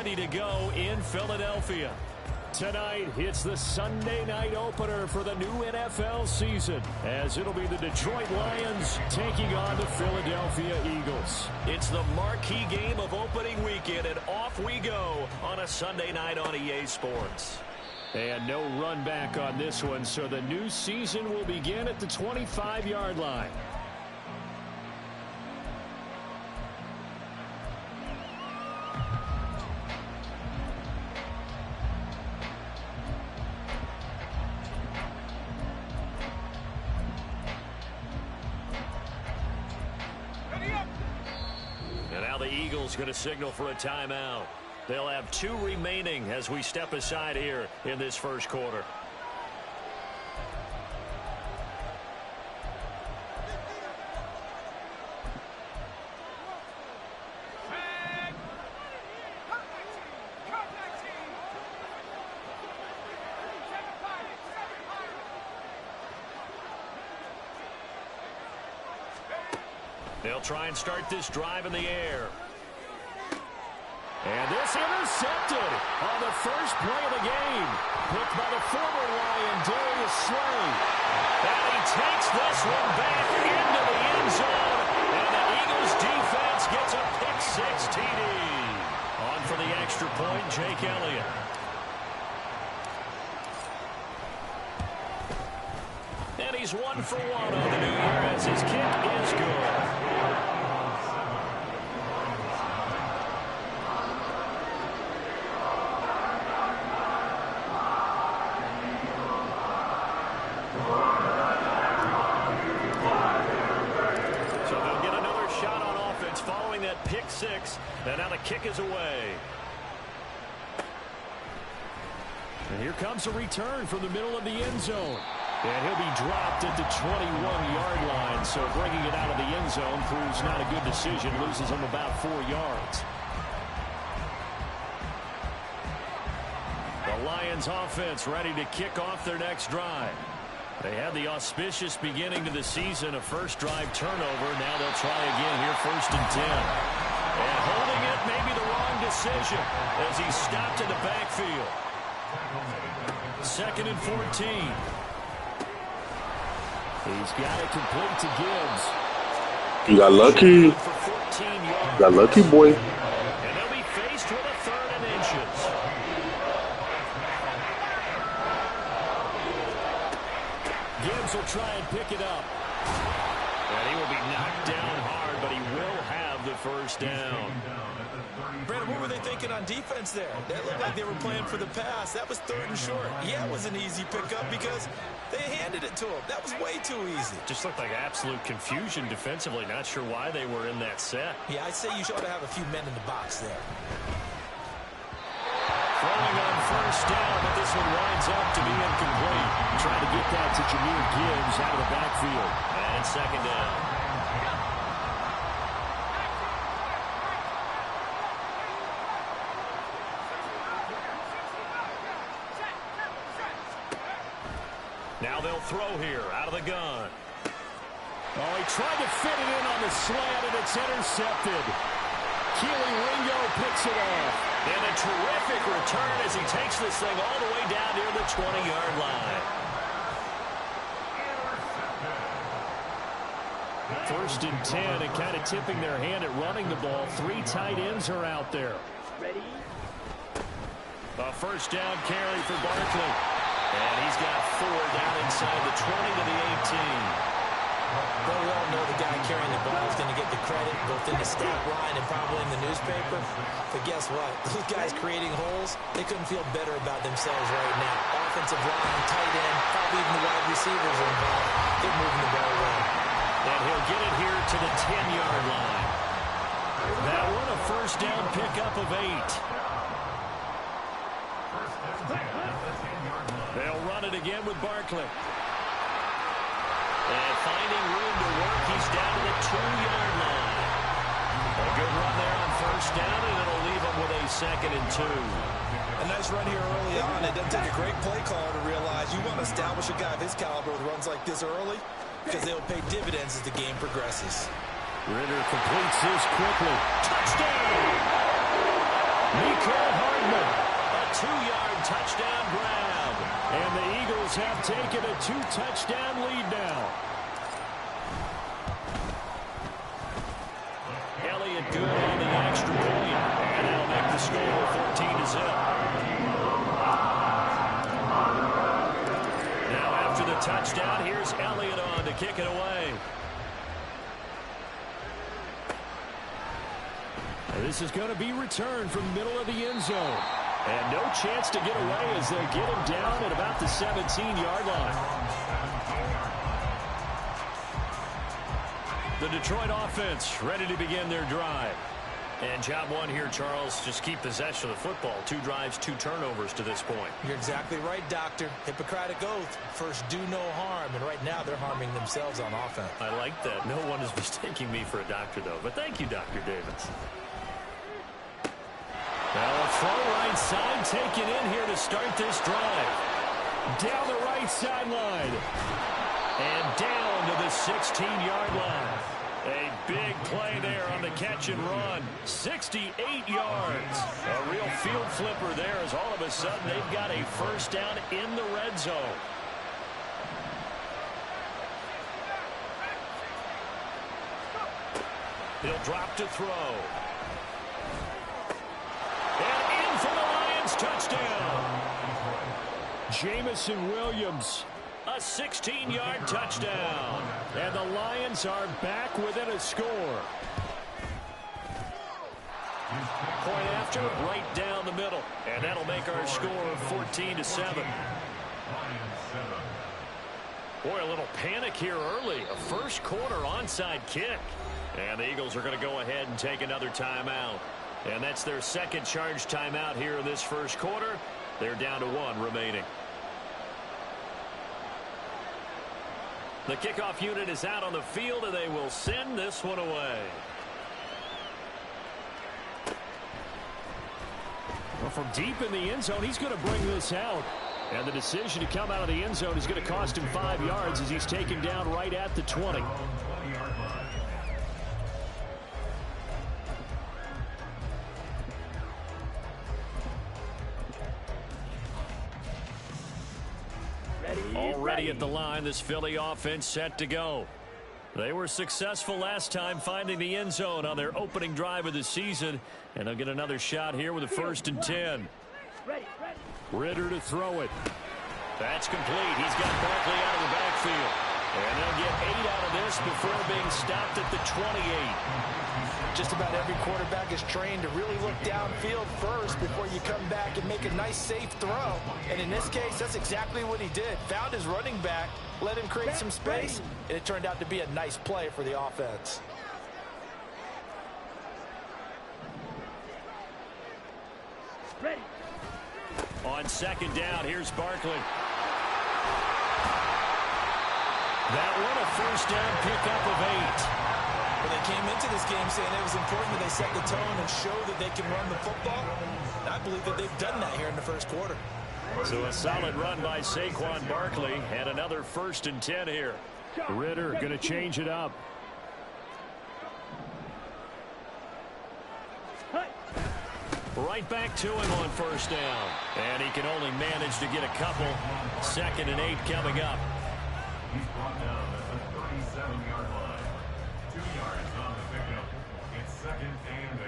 ready to go in Philadelphia. Tonight, it's the Sunday night opener for the new NFL season, as it'll be the Detroit Lions taking on the Philadelphia Eagles. It's the marquee game of opening weekend, and off we go on a Sunday night on EA Sports. And no run back on this one, so the new season will begin at the 25-yard line. Going to signal for a timeout. They'll have 2 remaining as we step aside here in this first quarter. They'll try and start this drive in the air. And this intercepted on the first play of the game. Picked by the former Lion, Darius Slay. And he takes this one back into the end zone. And the Eagles defense gets a pick-6 TD. On for the extra point, Jake Elliott. And he's 1 for 1 on the new year as his kick is good. Pick-6, and now the kick is away. And here comes a return from the middle of the end zone. And he'll be dropped at the 21-yard line, so bringing it out of the end zone proves not a good decision. Loses him about 4 yards. The Lions offense ready to kick off their next drive. They had the auspicious beginning to the season, a first drive turnover. Now they'll try again here, 1st and 10. And holding it may be the wrong decision as he's stopped in the backfield. 2nd and 14. He's got it complete to Gibbs. You got lucky. Got lucky, boy. And they'll be faced with a 3rd and inches. Gibbs will try and pick it up. And he will be knocked down hard, but he will have the first down. Brandon, what were they thinking on defense there? That looked like they were playing for the pass. That was 3rd and short. Yeah, it was an easy pickup because they handed it to him. That was way too easy. Just looked like absolute confusion defensively. Not sure why they were in that set. Yeah, I'd say you ought to have a few men in the box there. Throwing on 1st down, but this one winds up to be incomplete. Trying to get that to Jahmyr Gibbs out of the backfield. And 2nd down. Now they'll throw here out of the gun. Oh, he tried to fit it in on the slant, and it's intercepted. Keely Ringo picks it off. And a terrific return as he takes this thing all the way down near the 20-yard line. 1st and 10, and kind of tipping their hand at running the ball. 3 tight ends are out there. Ready? A 1st down carry for Barkley. And he's got 4 down inside the 20 to the 18. Well, we all know the guy carrying the ball is going to get the credit both in the stat line and probably in the newspaper. But guess what? Those guys creating holes, they couldn't feel better about themselves right now. Offensive line, tight end, probably even the wide receivers are involved. They're moving the ball well. And he'll get it here to the 10-yard line. That one a 1st down pickup of 8. They'll run it again with Barkley. And finding room to work, he's down to the 2-yard line. A good run there on 1st down, and it'll leave him with a 2nd and 2. A nice run here early on. It doesn't take a great play caller to realize you want to establish a guy of his caliber with runs like this early because they'll pay dividends as the game progresses. Ridder completes this quickly. Touchdown! Mecole 2-yard touchdown grab. And the Eagles have taken a 2-touchdown lead now. Elliott good on the extra point. And that'll make the score 14-0. Now after the touchdown, here's Elliott on to kick it away. And this is going to be returned from the middle of the end zone. And no chance to get away as they get him down at about the 17-yard line. The Detroit offense ready to begin their drive. And job one here, Charles, just keep possession of the football. 2 drives, 2 turnovers to this point. You're exactly right, Doctor. Hippocratic oath. First, do no harm. And right now, they're harming themselves on offense. I like that. No one is mistaking me for a doctor, though. But thank you, Dr. Davis. Now a throw right side taken in here to start this drive. Down the right sideline. And down to the 16-yard line. A big play there on the catch and run. 68 yards. A real field flipper there as all of a sudden they've got a first down in the red zone. He'll drop to throw. And in for the Lions touchdown. Jamison Williams. A 16-yard touchdown. And the Lions are back within a score. Point after, right down the middle. And that'll make our score 14-7. Boy, a little panic here early. A first quarter onside kick. And the Eagles are going to go ahead and take another timeout. And that's their second charge timeout here in this first quarter. They're down to 1 remaining. The kickoff unit is out on the field, and they will send this one away. Well, from deep in the end zone, he's going to bring this out. And the decision to come out of the end zone is going to cost him 5 yards as he's taken down right at the 20. Already at the line, this Philly offense set to go. They were successful last time finding the end zone on their opening drive of the season, and they'll get another shot here with a 1st and 10. Ridder to throw it. That's complete. He's got Barkley out of the backfield. And they'll get 8 out of this before being stopped at the 28. Just about every quarterback is trained to really look downfield first before you come back and make a nice, safe throw. And in this case, that's exactly what he did. Found his running back, let him create some space, and it turned out to be a nice play for the offense. Ready. On 2nd down, here's Barkley. That one a first down pickup of 8. Well, they came into this game saying it was important that they set the tone and show that they can run the football. And I believe that they've done that here in the first quarter. So a solid run by Saquon Barkley and another 1st and 10 here. Ridder going to change it up. Right back to him on 1st down. And he can only manage to get a couple. 2nd and 8 coming up. He's brought down at the 37-yard line. 2 yards on the pickup. It's 2nd and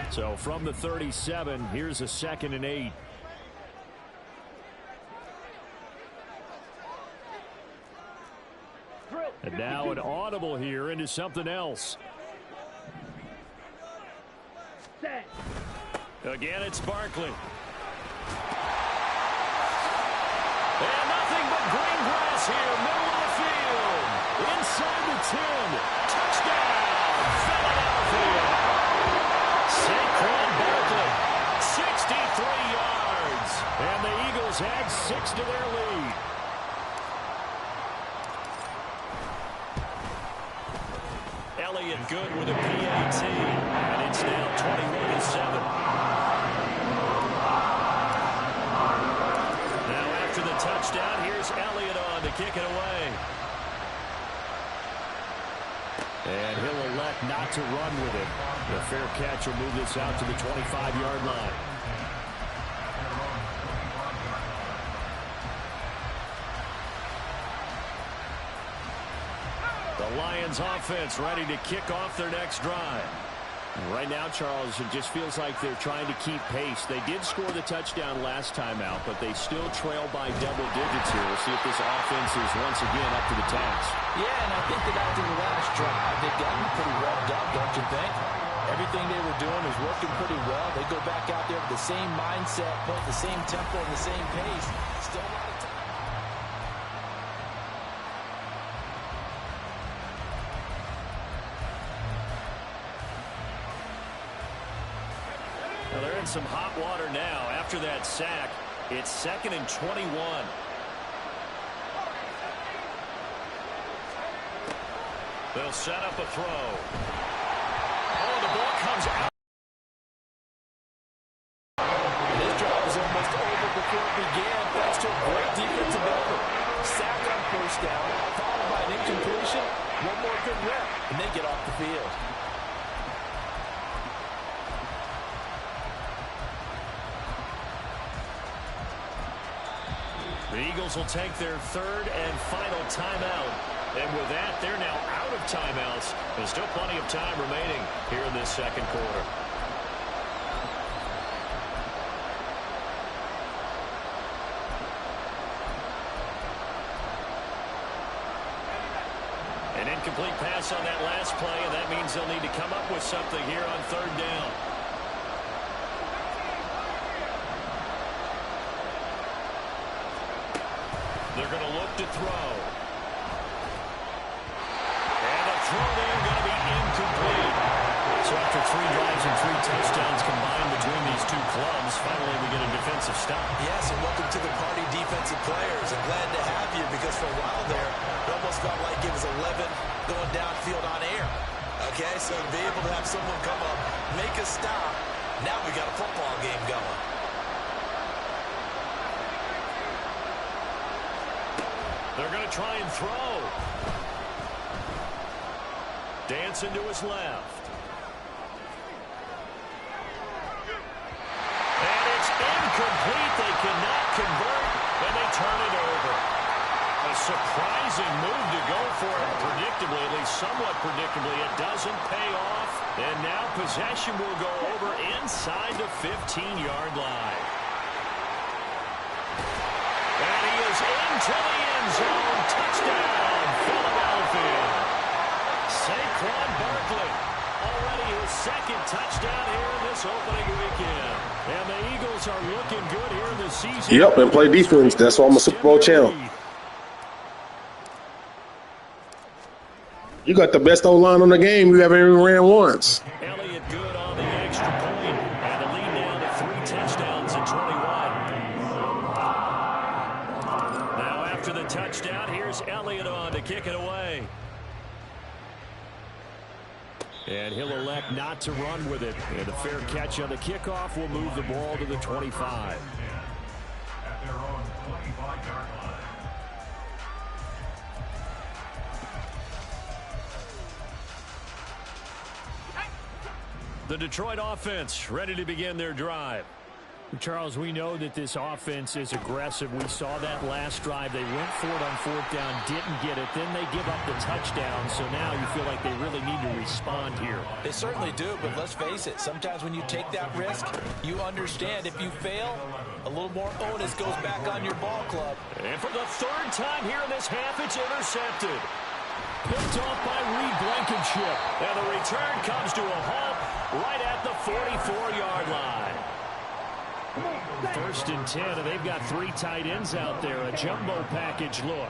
8. So from the 37, here's a 2nd and 8. And now an audible here into something else. Again, it's Barkley. And nothing but green grass here, middle of the field. Inside the 10. Touchdown, Philadelphia. Saquon Barkley, 63 yards. And the Eagles add 6 to their lead. Elliott good with a PAT, and it's now 21-7. Now after the touchdown, touchdown. Here's Elliott on to kick it away. And he'll elect not to run with it. The fair catch will move this out to the 25-yard line. The Lions offense ready to kick off their next drive. Right now, Charles, it just feels like they're trying to keep pace. They did score the touchdown last time out, but they still trail by double digits here. We'll see if this offense is once again up to the task. Yeah, and I think that after the last drive, they've gotten pretty revved up, don't you think? Everything they were doing was working pretty well. They go back out there with the same mindset, both the same tempo and the same pace. Still a lot of time. Well, they're in some hot water now. After that sack, it's 2nd and 21. They'll set up a throw. Oh, the ball comes out. This drive was almost over before it began, thanks to a great defensive effort. Sack on first down, followed by an incompletion. One more good rep, and they get off the field. The Eagles will take their 3rd and final timeout. And with that, they're now out of timeouts. There's still plenty of time remaining here in this second quarter. An incomplete pass on that last play, and that means they'll need to come up with something here on 3rd down. They're going to look to throw. And the throw there going to be incomplete. So after 3 drives and 3 touchdowns combined between these two clubs, finally we get a defensive stop. Yes, and welcome to the party, defensive players. I'm glad to have you because for a while there, it almost felt like it was 11 going downfield on air. Okay, so to be able to have someone come up, make a stop, now we got a football game going. They're going to try and throw. Dancing to his left. And it's incomplete. They cannot convert, and they turn it over. A surprising move to go for it predictably, at least somewhat predictably. It doesn't pay off, and now possession will go over inside the 15-yard line. And he is into the end zone. Touchdown, Philadelphia. Saquon Barkley, already his 2nd touchdown here in this opening weekend. And the Eagles are looking good here in the season. Yep, and play defense. That's why I'm a Super Bowl champ. You got the best O-line on the game you ever ran once. Elliott good on the extra point. And the lead now to 3 touchdowns in 21. Now after the touchdown, here's Elliott on to kick it away. And he'll elect not to run with it. And a fair catch on the kickoff will move the ball to the 25. At their own 25-yard line. The Detroit offense ready to begin their drive. Charles, we know that this offense is aggressive. We saw that last drive. They went for it on 4th down, didn't get it. Then they give up the touchdown. So now you feel like they really need to respond here. They certainly do, but let's face it. Sometimes when you take that risk, you understand if you fail, a little more onus goes back on your ball club. And for the 3rd time here in this half, it's intercepted. Picked off by Reed Blankenship. And the return comes to a halt right at the 44-yard line. 1st and 10, and they've got 3 tight ends out there. A jumbo package look.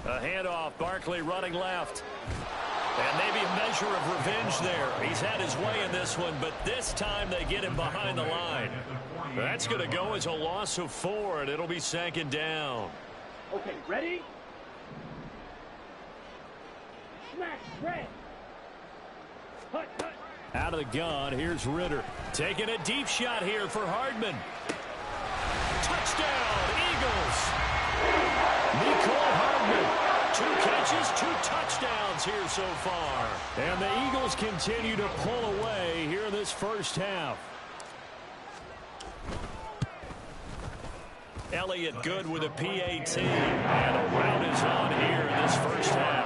A handoff, Barkley running left. And maybe a measure of revenge there. He's had his way in this one, but this time they get him behind the line. That's going to go as a loss of 4, and it'll be 2nd down. Okay, ready? Smash, red. Hut, hut. Out of the gun, here's Ritter. Taking a deep shot here for Hardman. Touchdown, Eagles. Mecole Hardman. 2 catches, 2 touchdowns here so far. And the Eagles continue to pull away here in this first half. Elliott good with a PAT. And a rout is on here in this first half.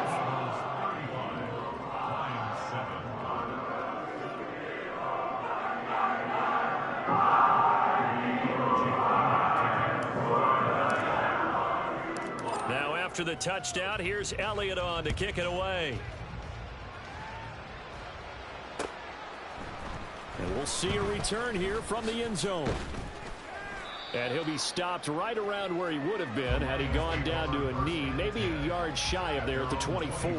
Now after the touchdown, here's Elliott on to kick it away. And we'll see a return here from the end zone. And he'll be stopped right around where he would have been had he gone down to a knee, maybe a yard shy of there at the 24.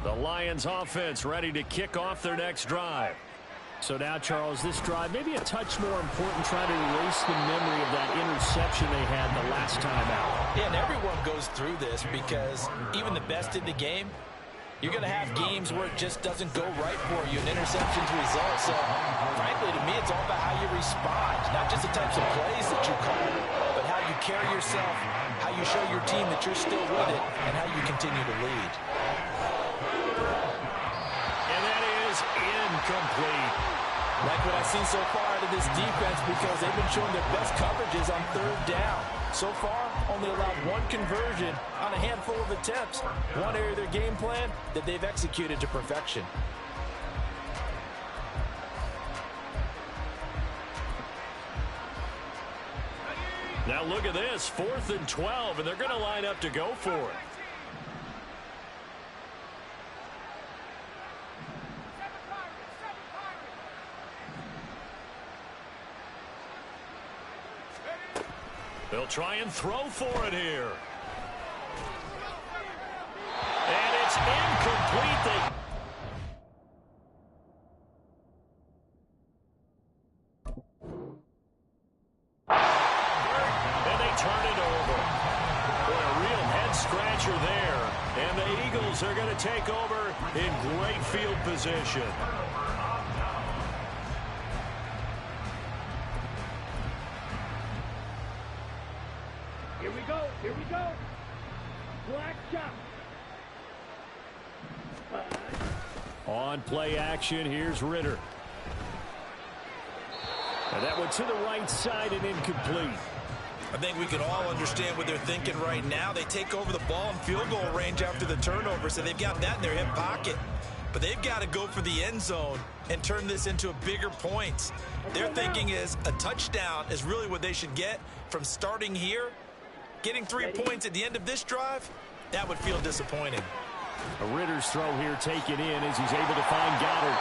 The Lions offense ready to kick off their next drive. So now, Charles, this drive maybe a touch more important, trying to erase the memory of that interception they had the last time out. Yeah, and everyone goes through this because even the best in the game, you're going to have games where it just doesn't go right for you, and interceptions result. So, frankly, to me, it's all about how you respond, not just the types of plays that you call, but how you carry yourself, how you show your team that you're still with it, and how you continue to lead. And that is incomplete. Like what I've seen so far out of this defense, because they've been showing their best coverages on 3rd down. So far, only allowed 1 conversion on a handful of attempts. One area of their game plan that they've executed to perfection. Now look at this, 4th and 12, and they're going to line up to go for it. They'll try and throw for it here. And it's incomplete. And they turn it over. Boy, a real head-scratcher there. And the Eagles are going to take over in great field position. Here we go. Black shot. On play action, here's Ritter. And that one to the right side and incomplete. I think we can all understand what they're thinking right now. They take over the ball in field goal range after the turnover, so they've got that in their hip pocket. But they've got to go for the end zone and turn this into a bigger point. Their thinking is a touchdown is really what they should get from starting here. Getting 3 points at the end of this drive, that would feel disappointing. A Ritter's throw here taken in as he's able to find Goddard.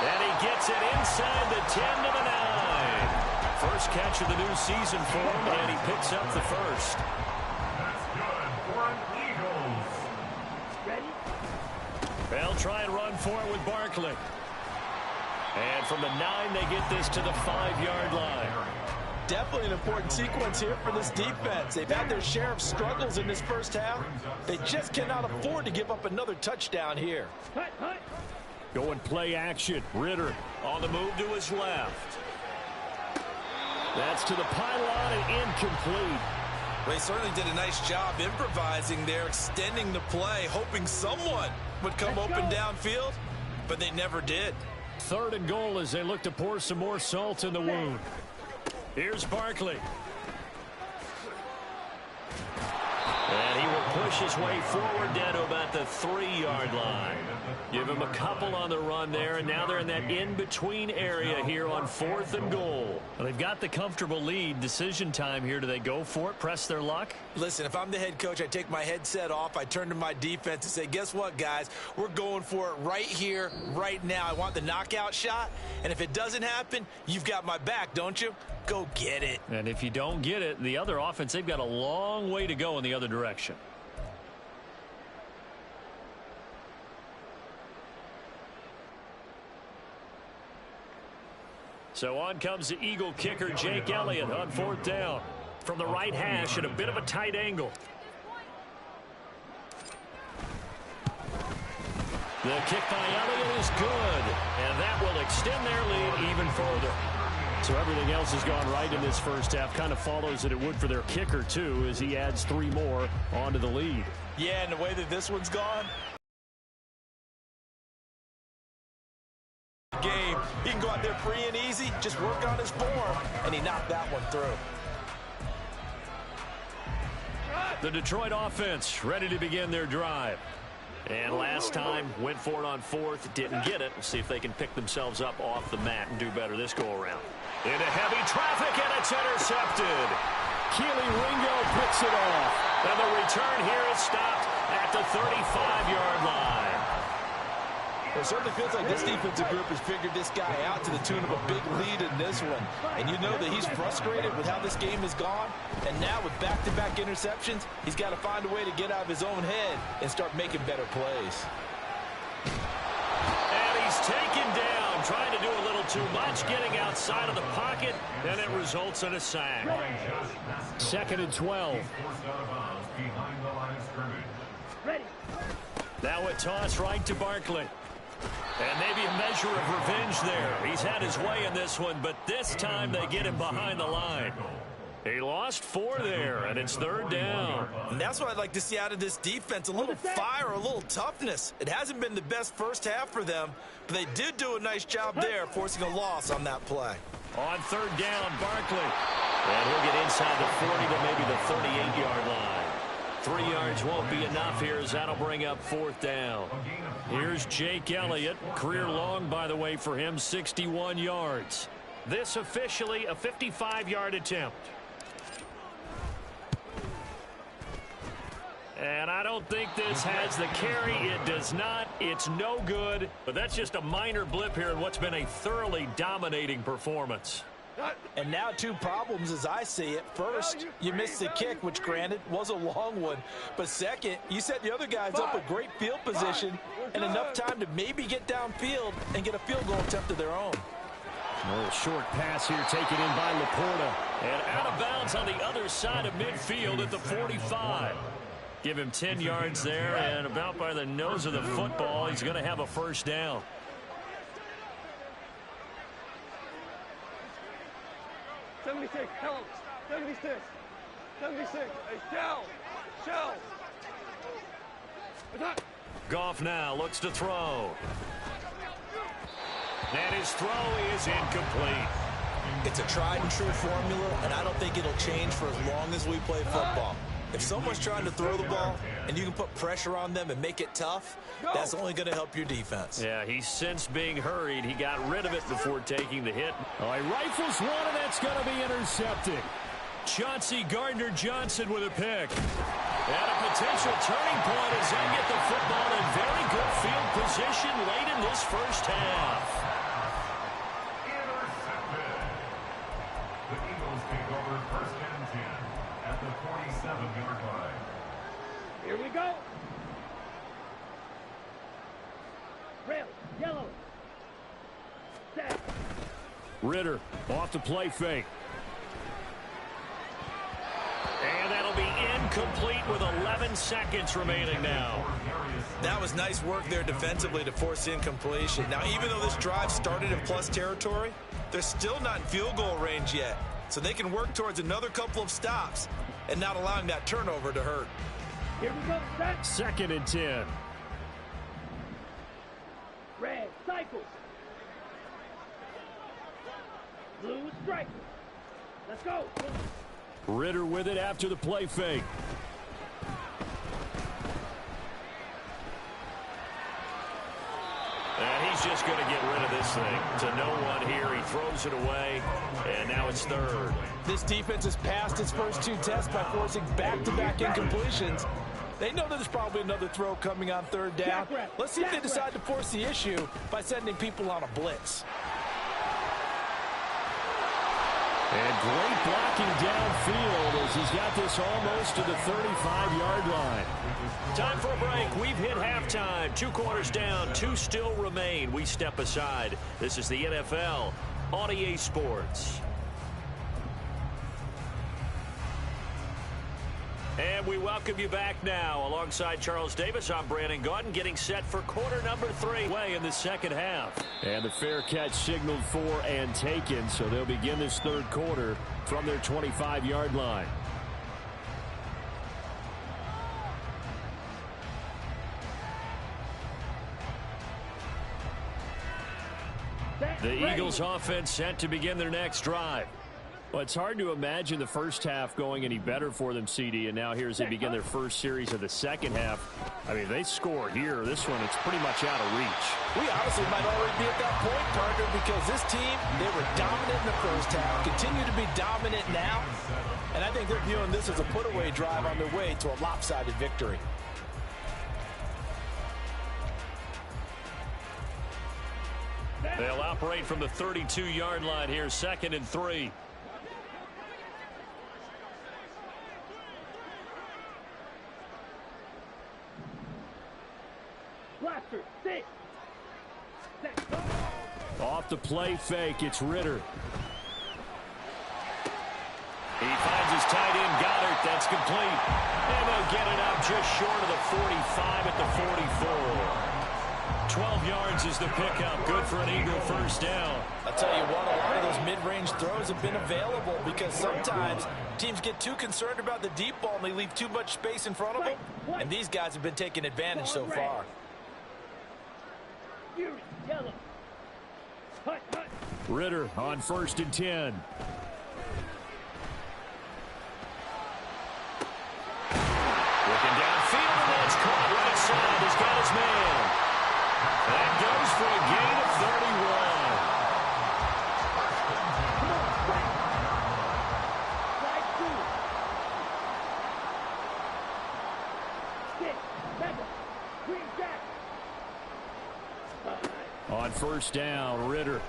And he gets it inside the 10 to the 9. First catch of the new season for him, and he picks up the first. That's good for an Eagles. Ready? They'll try and run for it with Barkley. And from the 9, they get this to the 5-yard line. Definitely an important sequence here for this defense. They've had their share of struggles in this first half. They just cannot afford to give up another touchdown here. Going play action. Ritter on the move to his left. That's to the pylon and incomplete. Well, he certainly did a nice job improvising there, extending the play, hoping someone would come open downfield, but they never did. 3rd and goal as they look to pour some more salt in the wound. Here's Barkley. And he will push his way forward down to about the 3-yard line. Give him a couple on the run there, and now they're in that in-between area here on 4th and goal. Well, they've got the comfortable lead. Decision time here. Do they go for it, press their luck? Listen, if I'm the head coach, I take my headset off. I turn to my defense and say, guess what, guys? We're going for it right here, right now. I want the knockout shot, and if it doesn't happen, you've got my back, don't you? Go get it. And if you don't get it, the other offense, they've got a long way to go in the other direction. So on comes the Eagle kicker, Jake Elliott, on 4th down. From the right hash at a bit of a tight angle. The kick by Elliott is good, and that will extend their lead even further. So everything else has gone right in this first half. Kind of follows that it would for their kicker, too, as he adds 3 more onto the lead. Yeah, and the way that this one's gone, game, he can go out there free and easy, just work on his form, and he knocked that one through. The Detroit offense ready to begin their drive. And last time, went for it on 4th, didn't get it. We'll see if they can pick themselves up off the mat and do better this go-around. Into heavy traffic, and it's intercepted. Keely Ringo picks it off. And the return here is stopped at the 35-yard line. It certainly feels like this defensive group has figured this guy out to the tune of a big lead in this one. And you know that he's frustrated with how this game has gone. And now with back-to-back interceptions, he's got to find a way to get out of his own head and start making better plays. And he's taken down, trying to do a little too much, getting outside of the pocket, and it results in a sack. 2nd and 12. Ready. Now a toss right to Barkley. And maybe a measure of revenge there. He's had his way in this one, but this time they get him behind the line. He lost 4 there, and it's 3rd down. And that's what I'd like to see out of this defense, a little fire, a little toughness. It hasn't been the best first half for them, but they did do a nice job there, forcing a loss on that play. On 3rd down, Barkley. And he'll get inside the 40 to maybe the 38-yard line. 3 yards won't be enough here, as that'll bring up 4th down. Here's Jake Elliott. Career long, by the way, for him, 61 yards. This officially a 55-yard attempt. And I don't think this has the carry. It does not. It's no good. But that's just a minor blip here in what's been a thoroughly dominating performance. And now 2 problems as I see it. First, you missed the kick, which granted was a long one. But second, you set the other guys up with great field position and enough time to maybe get downfield and get a field goal attempt of their own. A little short pass here taken in by Laporta. And out of bounds on the other side of midfield at the 45. Give him 10 yards there, and about by the nose of the football, he's going to have a 1st down. Help. 76. 76. Hey, shell. Attack. Goff now looks to throw. And his throw is incomplete. It's a tried-and-true formula, and I don't think it'll change for as long as we play football. If someone's trying to throw the ball and you can put pressure on them and make it tough, that's only going to help your defense. Yeah, he's since being hurried. He got rid of it before taking the hit. Oh, he rifles one, and that's going to be intercepted. Chauncey Gardner-Johnson with a pick. And a potential turning point as they get the football in very good field position late in this first half. Intercepted. The Eagles take over 1st and 10 at the 47-yard line. Here we go. Red, yellow. Set. Ritter off the play fake. And that'll be incomplete with 11 seconds remaining now. That was nice work there defensively to force incompletion. Now, even though this drive started in plus territory, they're still not in field goal range yet. So they can work towards another couple of stops and not allowing that turnover to hurt. Here we go. Set. 2nd and 10. Red, cycle. Blue, strike. Let's go. Ritter with it after the play fake. And he's just going to get rid of this thing. To no one here. He throws it away, and now it's 3rd. This defense has passed its first 2 tests by forcing back-to-back incompletions. They know that there's probably another throw coming on 3rd down. Let's see if they decide to force the issue by sending people on a blitz. And great blocking downfield as he's got this almost to the 35-yard line. Time for a break. We've hit halftime. 2 quarters down, 2 still remain. We step aside. This is the NFL on EA Sports. And we welcome you back now. Alongside Charles Davis, I'm Brandon Gaudin, getting set for quarter number 3 way in the second half. And the fair catch signaled for and taken, so they'll begin this third quarter from their 25-yard line. The Eagles offense set to begin their next drive. Well, it's hard to imagine the first half going any better for them, CD, and now here as they begin their first series of the second half. I mean, they score here. This one, it's pretty much out of reach. We honestly might already be at that point, partner, because this team, they were dominant in the first half, continue to be dominant now, and I think they're viewing this as a put-away drive on their way to a lopsided victory. They'll operate from the 32-yard line here, 2nd and 3. Blaster, 6. Off the play fake, it's Ritter. He finds his tight end, Goddard. That's complete. And they'll get it out just short of the 45 at the 44. 12 yards is the pickup. Good for an Eagle first down. I'll tell you what, a lot of those mid-range throws have been available because sometimes teams get too concerned about the deep ball and they leave too much space in front of them. And these guys have been taking advantage so far. Yellow. Hut, hut. Ritter on 1st and 10. Looking downfield, and that's caught right side. He's got his man. That goes for a gain of 31. On 1st down, Ritter.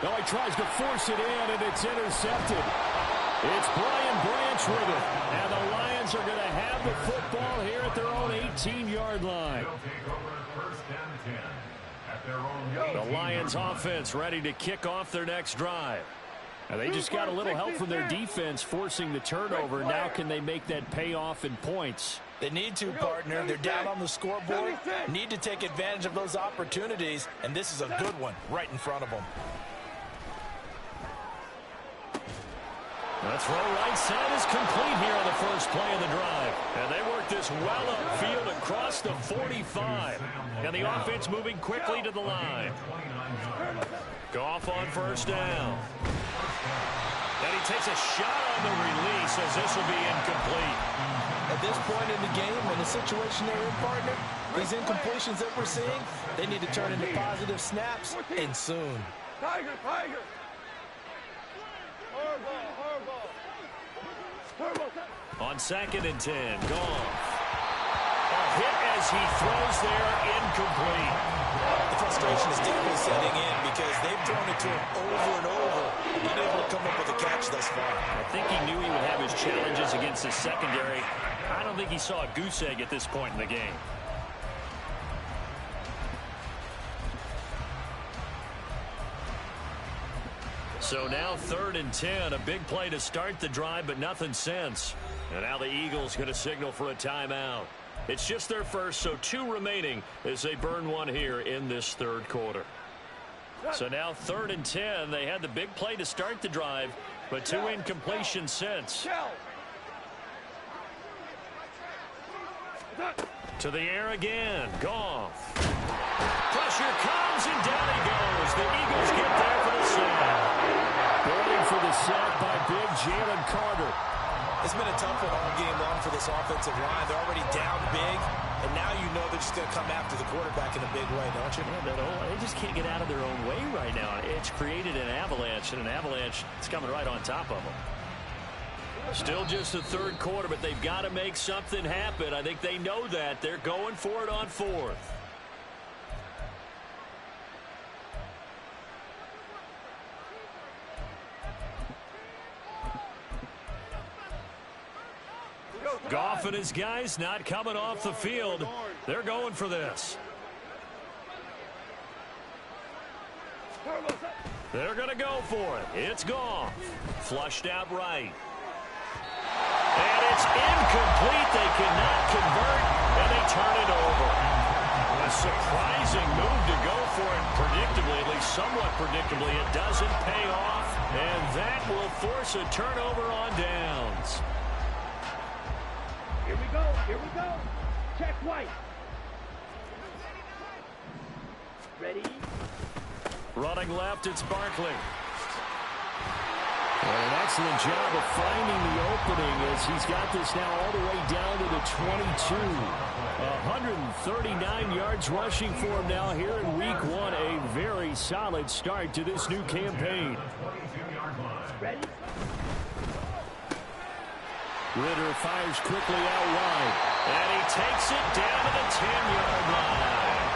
Oh, he tries to force it in, and it's intercepted. It's Brian Branch with it. And the Lions are going to have the football here at their own 18-yard line. The Lions offense ready to kick off their next drive. Now they just got a little help from their defense forcing the turnover. Now can they make that pay off in points? They need to, partner. They're down on the scoreboard. Need to take advantage of those opportunities, and this is a good one right in front of them. The throw right side is complete here on the first play of the drive. And they work this well upfield across the 45. And the offense moving quickly to the line. Goff on 1st down. And he takes a shot on the release as this will be incomplete. At this point in the game, in the situation they're in, partner, these incompletions that we're seeing, they need to turn into positive snaps, and soon. Tiger, tiger. On 2nd and 10, Goff. A hit as he throws there, incomplete. The frustration is definitely setting in because they've thrown it to him over and over, and he's able to come up with a catch thus far. I think he knew he would have his challenges against the secondary. I don't think he saw a goose egg at this point in the game. So now 3rd and 10, a big play to start the drive, but nothing since. And now the Eagles going to signal for a timeout. It's just their first, so 2 remaining as they burn one here in this third quarter. So now 3rd and 10, they had the big play to start the drive, but 2 incompletions since. To the air again, Goff. Pressure comes, and down he goes. The Eagles get there for the sack. Going for the sack by big Jalen Carter. It's been a tough one all game long for this offensive line. They're already down big, and now you know they're just going to come after the quarterback in a big way, don't you? Yeah, they just can't get out of their own way right now. It's created an avalanche, and an avalanche is coming right on top of them. Still just the third quarter, but they've got to make something happen. I think they know that. They're going for it on 4th. Goff and his guys not coming off the field. They're going for this. They're going to go for it. It's Goff. Flushed out right. And it's incomplete. They cannot convert, and they turn it over. A surprising move to go for it predictably, at least somewhat predictably. It doesn't pay off, and that will force a turnover on downs. Here we go. Here we go. Check White. Ready? Running left, it's Barkley. An excellent job of finding the opening as he's got this now all the way down to the 22. 139 yards rushing for him now here in week one. A very solid start to this new campaign. Ready? Ridder fires quickly out wide. And he takes it down to the 10-yard line.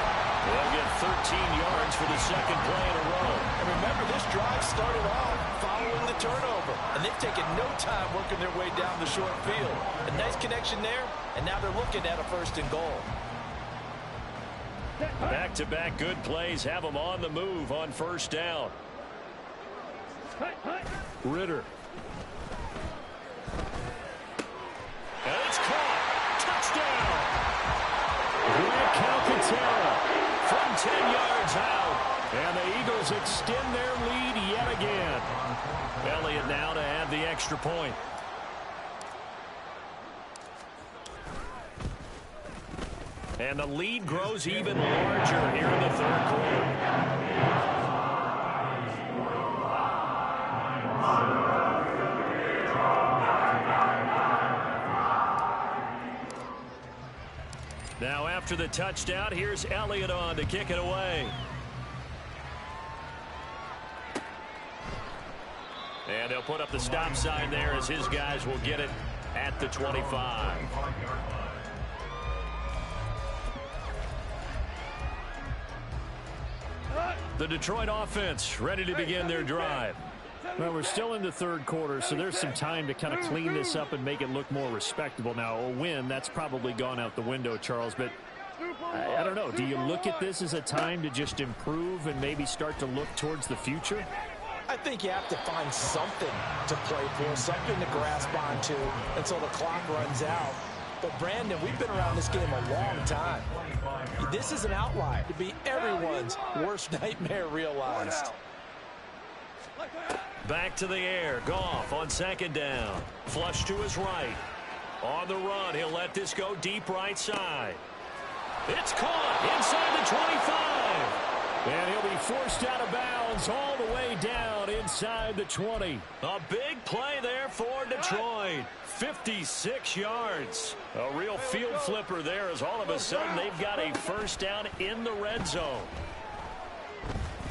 They'll get 13 yards for the second play in a row. And remember, this drive started off following the turnover. And they've taken no time working their way down the short field. A nice connection there, and now they're looking at a 1st and goal. Back-to-back good plays have them on the move on 1st down. Ridder. And it's caught. Touchdown. Grant Calcaterra from 10 yards out. And the Eagles extend their lead yet again. Elliott now to have the extra point. And the lead grows even larger here in the 3rd quarter. Now after the touchdown, here's Elliott on to kick it away. And they'll put up the stop sign there as his guys will get it at the 25. The Detroit offense ready to begin their drive. Well, we're still in the 3rd quarter, so there's some time to kind of clean this up and make it look more respectable. Now, a win, that's probably gone out the window, Charles, but I don't know. Do you look at this as a time to just improve and maybe start to look towards the future? I think you have to find something to play for, something to grasp onto until the clock runs out. But, Brandon, we've been around this game a long time. This is an outlier to be everyone's worst nightmare realized. Back to the air. Goff on 2nd down. Flush to his right. On the run, he'll let this go deep right side. It's caught inside the 25. And he'll be forced out of bounds all the way down inside the 20. A big play there for Detroit. 56 yards. A real field flipper there as all of a sudden they've got a 1st down in the red zone.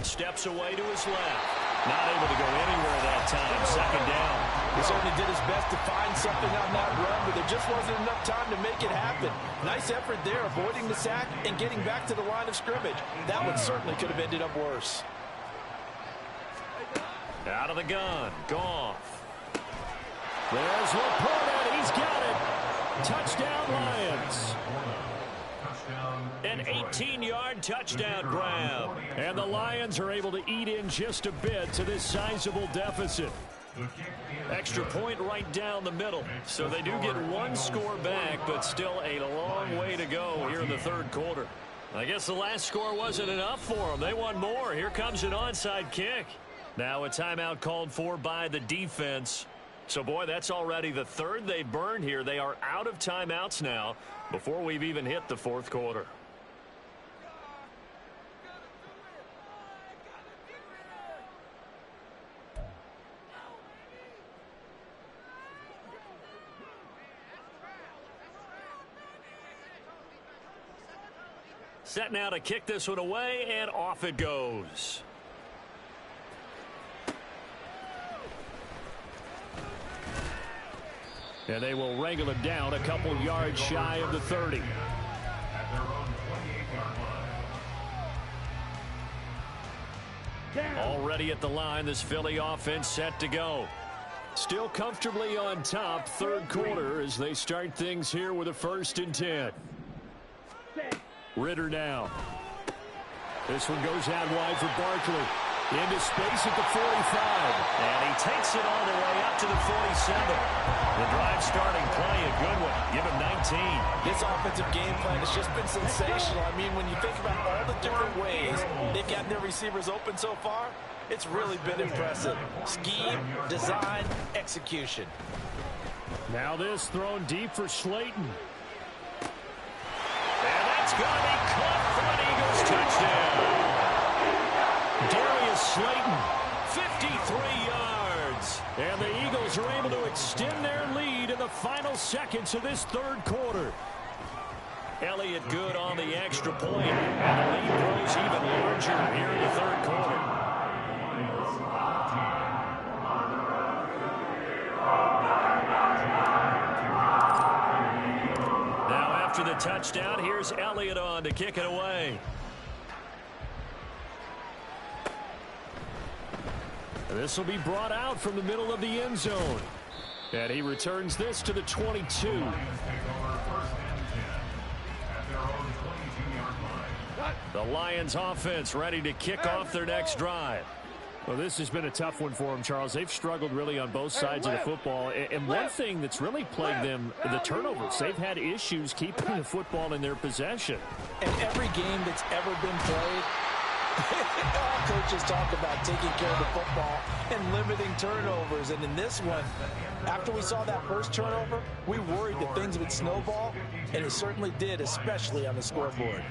Steps away to his left. Not able to go anywhere that time. 2nd down. He certainly did his best to find something on that run, but there just wasn't enough time to make it happen. Nice effort there, avoiding the sack and getting back to the line of scrimmage. That one certainly could have ended up worse. Out of the gun. Goff. There's Laporta. He's got it. Touchdown, Lions. An 18-yard touchdown grab. And the Lions are able to eat in just a bit to this sizable deficit. Extra point right down the middle. So they do get one score back, but still a long way to go here in the 3rd quarter. I guess the last score wasn't enough for them. They want more. Here comes an onside kick. Now a timeout called for by the defense. So, boy, that's already the 3rd they burned here. They are out of timeouts now before we've even hit the 4th quarter. Set now to kick this one away, and off it goes. And they will wrangle it down a couple yards shy of the 30. Already at the line, this Philly offense set to go. Still comfortably on top, 3rd quarter as they start things here with a 1st and 10. Ridder now. This one goes out wide for Barkley. Into space at the 45. And he takes it all the way up to the 47. The drive starting play, a good one. Give him 19. This offensive game plan has just been sensational. I mean, when you think about all the different ways they've gotten their receivers open so far, it's really been impressive. Scheme, design, execution. Now this thrown deep for Slayton. And that's going to be caught for an Eagles touchdown. Darius Slayton, 53 yards. And the Eagles are able to extend their lead in the final seconds of this third quarter. Elliott good on the extra point. And the lead grows even larger here in the third quarter. Now after the touchdown, here's Elliott on to kick it away. This will be brought out from the middle of the end zone. And he returns this to the 22. The Lions offense ready to kick off their next drive. Well, this has been a tough one for them, Charles. They've struggled really on both sides of the football. And one thing that's really plagued them, the turnovers. They've had issues keeping the football in their possession. And every game that's ever been played, all coaches talk about taking care of the football and limiting turnovers. And in this one, after we saw that first turnover, we worried that things would snowball, and it certainly did, especially on the scoreboard.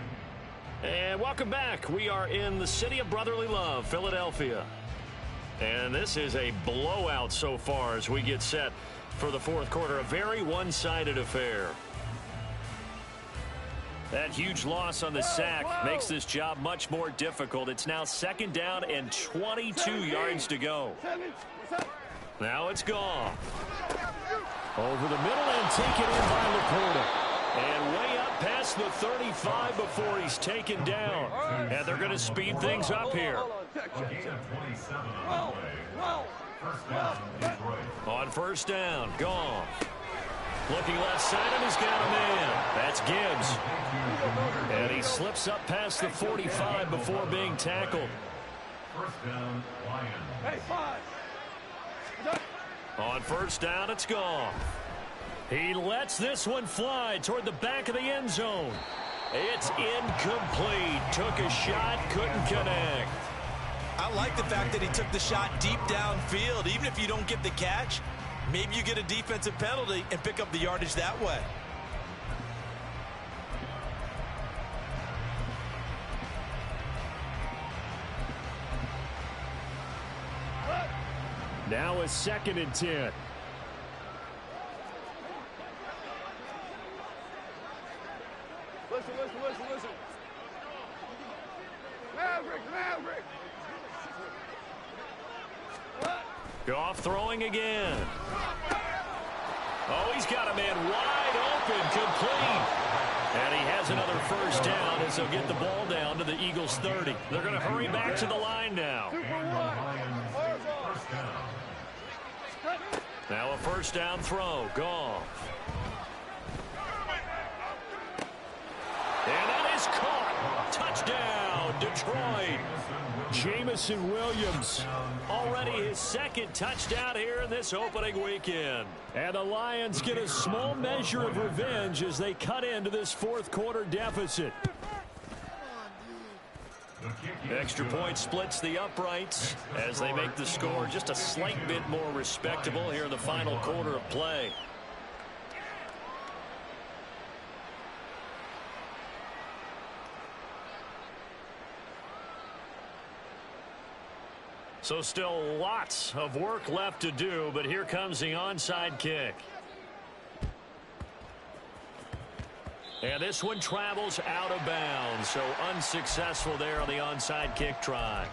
And welcome back. We are in the city of brotherly love, Philadelphia. And this is a blowout so far as we get set for the fourth quarter. A very one-sided affair. That huge loss on the sack makes this job much more difficult. It's now second down and 22 yards to go. Now it's gone. Over the middle and taken in by Laporta. And way up past the 35 before he's taken down. And they're going to speed things up here. On first down, gone. Looking left side, and he's got a man. That's Gibbs. And he slips up past the 45 before being tackled. On first down, it's gone. He lets this one fly toward the back of the end zone. It's incomplete. Took a shot, couldn't connect. I like the fact that he took the shot deep downfield. Even if you don't get the catch, maybe you get a defensive penalty and pick up the yardage that way. Now a 2nd and 10. Listen. Maverick. Goff throwing again. Oh, he's got a man wide open, complete. And he has another first down as they'll get the ball down to the Eagles' 30. They're going to hurry back to the line now. Now a first down throw. Goff. And that is caught. Touchdown, Detroit. Jameson Williams, already his 2nd touchdown here in this opening weekend. And the Lions get a small measure of revenge as they cut into this fourth quarter deficit. Extra point splits the uprights as they make the score just a slight bit more respectable here in the final quarter of play. So still lots of work left to do, but here comes the onside kick. And this one travels out of bounds, so unsuccessful there on the onside kick try.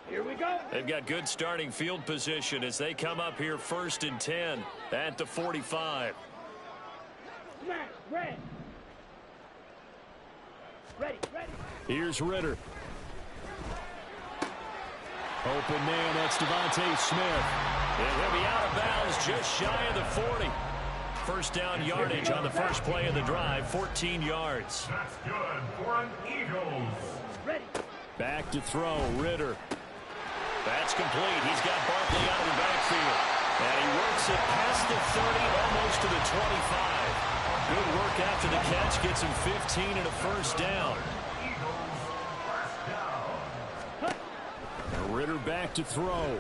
Here we go. They've got good starting field position as they come up here 1st and 10 at the 45. Ready. Here's Ritter. Open man, that's Devontae Smith. And he'll be out of bounds just shy of the 40. first down yardage on the first play of the drive, 14 yards. That's good for an Eagles. Ready. Back to throw, Ritter. That's complete. He's got Barkley out of the backfield. And he works it past the 30, almost to the 25. Good work after the catch. Gets him 15 and a first down. Ritter back to throw.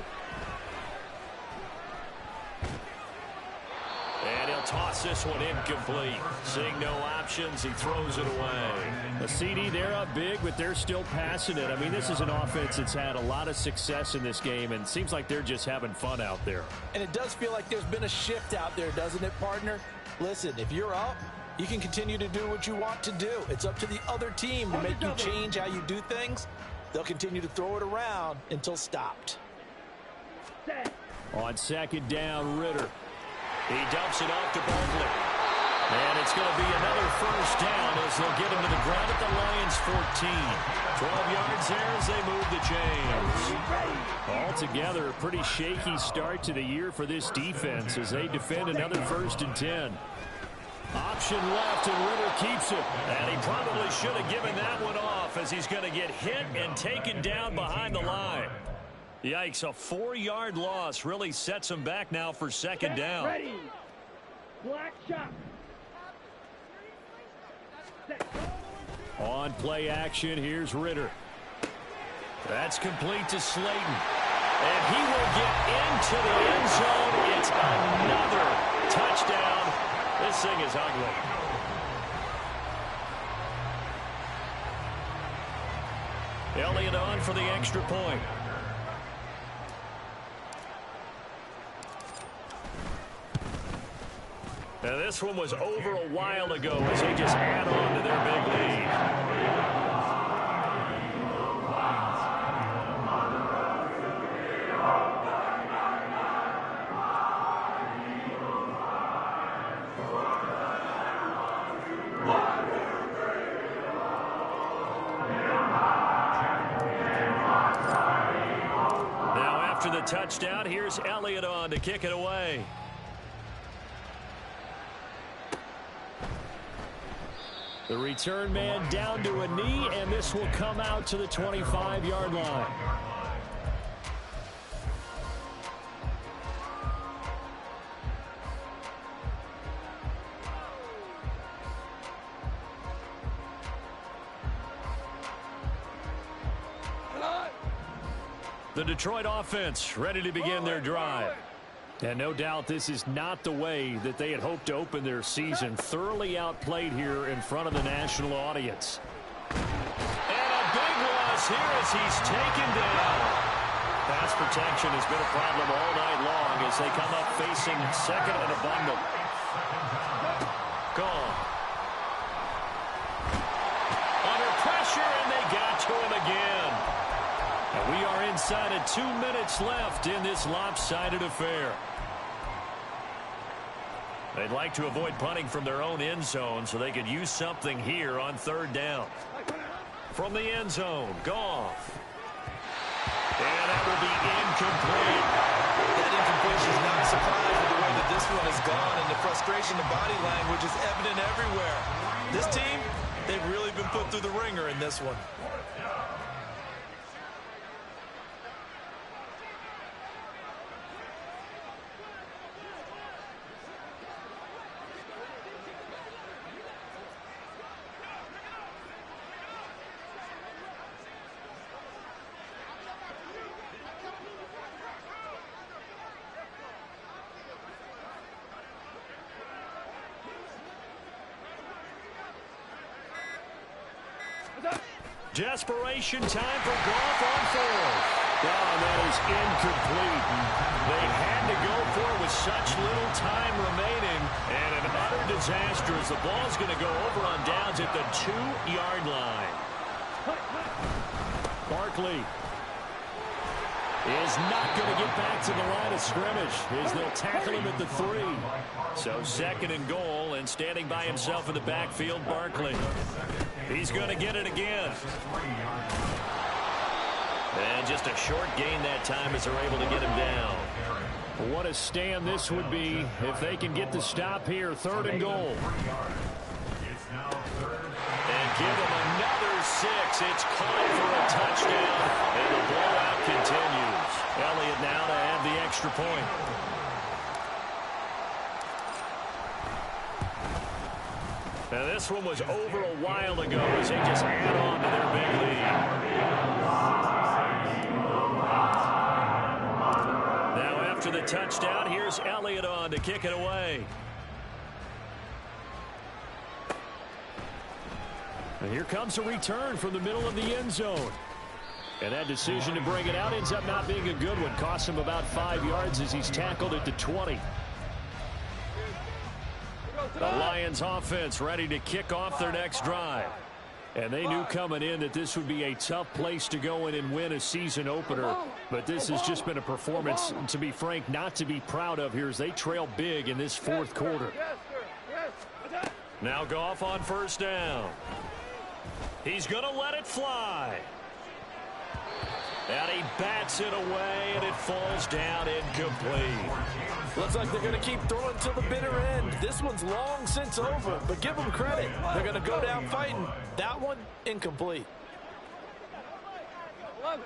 And he'll toss this one incomplete. Seeing no options, he throws it away. The CD, they're up big, but they're still passing it. I mean, this is an offense that's had a lot of success in this game, and it seems like they're just having fun out there. And it does feel like there's been a shift out there, doesn't it, partner? Listen, if you're up, you can continue to do what you want to do. It's up to the other team to make you change how you do things. They'll continue to throw it around until stopped. On second down, Ritter. He dumps it off to Barkley. And it's going to be another first down as they'll get him to the ground at the Lions 14. 12 yards there as they move the chains. Altogether, a pretty shaky start to the year for this defense as they defend another 1st and 10. Option left, and Ritter keeps it. And he probably should have given that one off as he's going to get hit and taken down behind the line. Yikes, a 4-yard loss really sets him back now for second down. Ready. Black shot. On play action, here's Ritter. That's complete to Slayton. And he will get into the end zone. It's another touchdown. This thing is ugly. Elliott on for the extra point. Now this one was over a while ago as they just add on to their big lead. Now after the touchdown, here's Elliott on to kick it away. The return man down to a knee, and this will come out to the 25-yard line. The Detroit offense ready to begin their drive. And no doubt this is not the way that they had hoped to open their season. Thoroughly outplayed here in front of the national audience. And a big loss here as he's taken down. Pass protection has been a problem all night long as they come up facing second and a bundle. Gone. Under pressure, and they got to him again. And we are inside of 2 minutes left in this lopsided affair. They'd like to avoid punting from their own end zone so they could use something here on third down. From the end zone, Goff. And that will be incomplete. That incompletion is not a surprise with the way that this one has gone, and the frustration, the body language is evident everywhere. This team, they've really been put through the ringer in this one. Desperation time for Goff on fourth. Oh, that is incomplete. They had to go for it with such little time remaining. And an utter disaster as the ball's going to go over on downs at the 2-yard line. Barkley is not going to get back to the line of scrimmage as they'll tackle him at the 3. So second and goal, and standing by himself in the backfield, Barkley. He's going to get it again. And just a short gain that time as they're able to get him down. What a stand this would be if they can get the stop here. 3rd and goal. And give them another 6. It's caught for a touchdown, and the blowout continues. Elliott now to add the extra point. Now this one was over a while ago as they just add on to their big lead. Now after the touchdown, here's Elliott on to kick it away. And here comes a return from the middle of the end zone. And that decision to bring it out ends up not being a good one. Costs him about 5 yards as he's tackled at the 20. The Lions offense ready to kick off their next drive. And they knew coming in that this would be a tough place to go in and win a season opener. But this has just been a performance, to be frank, not to be proud of here as they trail big in this 4th quarter. Now Goff on 1st down. He's going to let it fly. And he bats it away, and it falls down incomplete. Looks like they're going to keep throwing till the bitter end. This one's long since over, but give them credit. They're going to go down fighting. That one, incomplete. 11.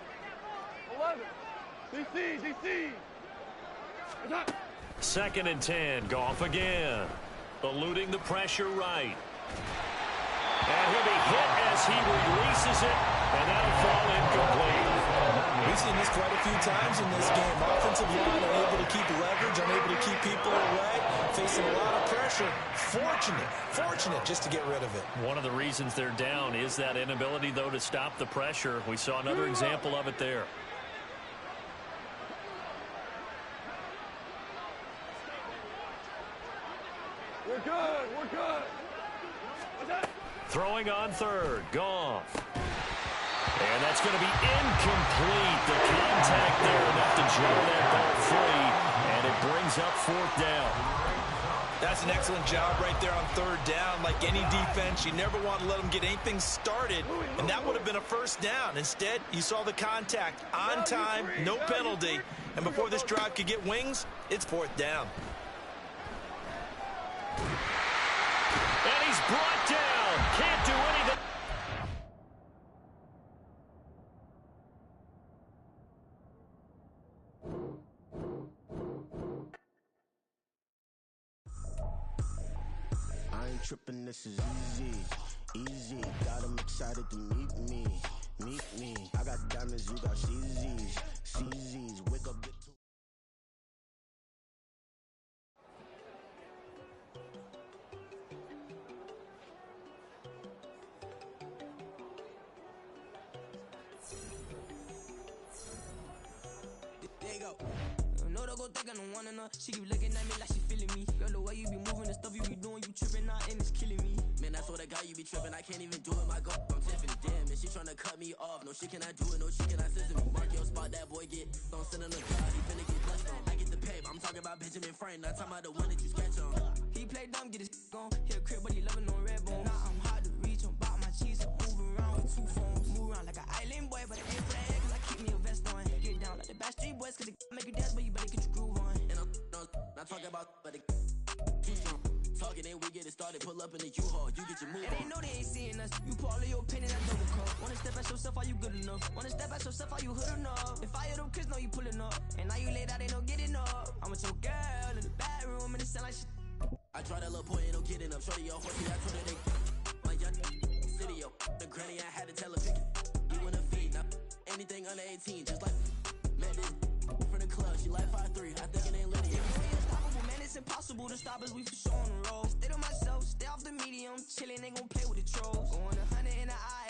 CC. 2nd and 10. Goff again. Eluding the pressure right. And he'll be hit as he releases it, and that'll fall incomplete. We've seen this quite a few times in this game. Offensive line unable to keep leverage, unable to keep people away, facing a lot of pressure. Fortunate just to get rid of it. One of the reasons they're down is that inability, though, to stop the pressure. We saw another example of it there. We're good. Throwing on 3rd. Goff. And that's going to be incomplete. The contact there enough to jar that ball free, and it brings up 4th down. That's an excellent job right there on 3rd down. Like any defense, you never want to let them get anything started, and that would have been a 1st down. Instead, you saw the contact on time, no penalty, and before this drive could get wings, it's 4th down. And he's brought down. Can't do anything. I ain't tripping, this is easy. Got them excited to meet me. I got diamonds, you got CZs. Wake up, get to. She keep looking at me like she feeling me. Girl, the way you be moving, the stuff you be doing, you tripping out and it's killing me. Man, I swear to God, you be tripping. I can't even do it. My girl, I'm Tiffany. Damn, and she tryna cut me off. No, she cannot do it. No, she cannot listen to me. Mark your spot, that boy get. Don't send him the car. He finna get touched on. I get the pay, but I'm talking about Benjamin Franklin. Not talking about the one that you sketch on. He play dumb, get his gone. Hit a crib, but he loving on red bone. Now I'm hard to reach. I'm about my cheese. I move around with 2 phones. Move around like an island boy, but it ain't flag. Cause I keep me a vest on. Get down like the Backstreet Boys, cause it make you dance, but you better get your groove on. And I'm not talking about, but it too strong. Talking and we get it started, pull up in the U-Haul, you get your move on. And they know they ain't seeing us. You pull all of your opinion, I double cup. Wanna step at yourself, are you good enough? Wanna step at yourself, are you hood enough? If I hear them kids, know you pulling up. And now you laid out, they don't get enough. I'm with your girl in the bedroom, and it sound like shit. I try that little boy, ain't no getting up. Shorty off, I told her they my young city, yo. The granny, I had to tell her pick it. You wanna feed, now anything under 18, just like man, this from the club, she like 5'3", I think it ain't lit yet. Man, it's impossible to stop us, we for sure on the road. Stay to myself, stay off the medium, chillin', they gon' play with the trolls. Going 100 in the eye.